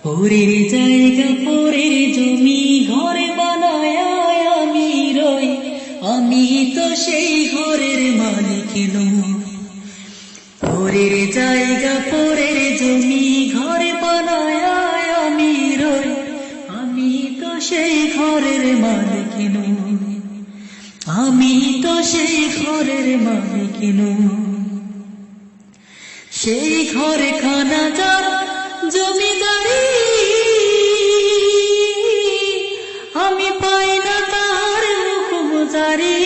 পরের জায়গা পরের জমি ঘর বানায় আমি রই, আমি তো সেই ঘরের মালিক নই। পরের জায়গা পরের জমি ঘর বানায় আমি রই, আমি তো সেই ঘরের মালিক নই। আমি তো সেই ঘরের মালিক নই। সেই ঘরে খানা যার জমিদারি, আমি পাই না তার হুকুম জারি।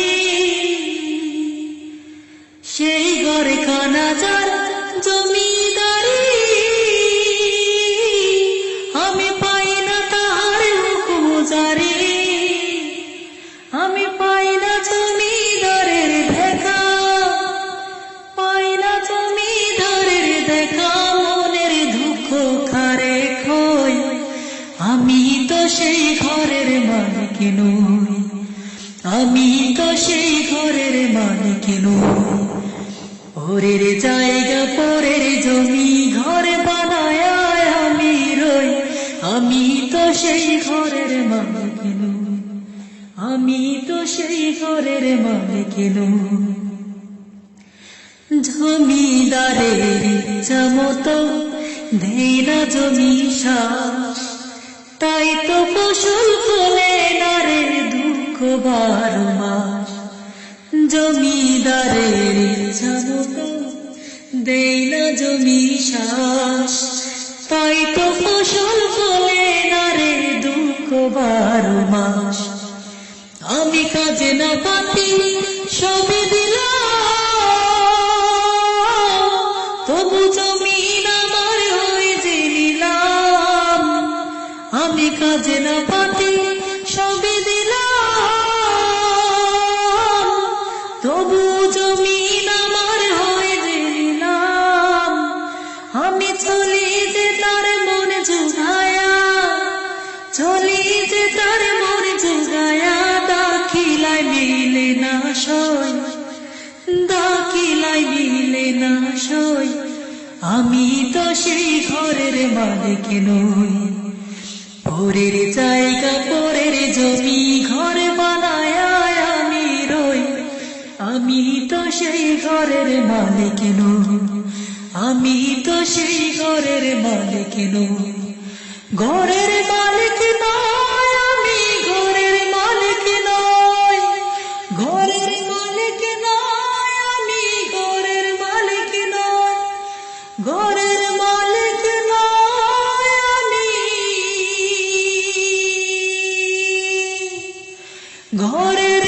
সেই ঘরে খানা যার জমিদারি, আমি পাই না তার হুকুম জারি। আমি পাই না জমিদারের দেখা, পাই না জমিদারের দেখা, মনের দুঃখ খারে খই। আমি তো সেই ঘরের মালিক নই, আমি তো সেই ঘরের মালিক নই। পরের জায়গা পরের জমি ঘর বানায় আমি রই, আমি তো সেই ঘরের মালিক নই। আমি তো সেই ঘরের মালিক নই। জমিদারের ইচ্ছা মতো দেই না জমি শ্বাস, তাই তো ফসল ফলে না রে দুঃখ 12 মাস। জমিদারের ইচ্ছা মতো দেই না জমি শ্বাস, তাই তো ফসল ফলে না রে দুঃখ 12 মাস। আমি কাজে না পাতি সবই দিলাম, তবু জমিন আমার হয়ে যে নিলাম। আমি কাজে না পাতি সবই দিলাম, তবু জমিন আমার হয়ে যে নিলাম। আমি চলি যে তার মন জুগায়া, চলি যে তার মন জুগায়া, দাখিলায় মিলে না সই, দাখিলায় মিলে না সই। আমি তো সেই ঘরের মালিক নই। পরের জায়গা পরের জমি ঘর বানায় আমি রই, আমি তো সেই ঘরের মালিক নই। আমি তো সেই ঘরের মালিক নই। ঘরের মালিক নয় আমি, ঘরের মালিক নয়, ঘরের মালিক নয় আমি, ঘরের মালিক নয়, ঘরের মালিক নয় আমি, ঘরের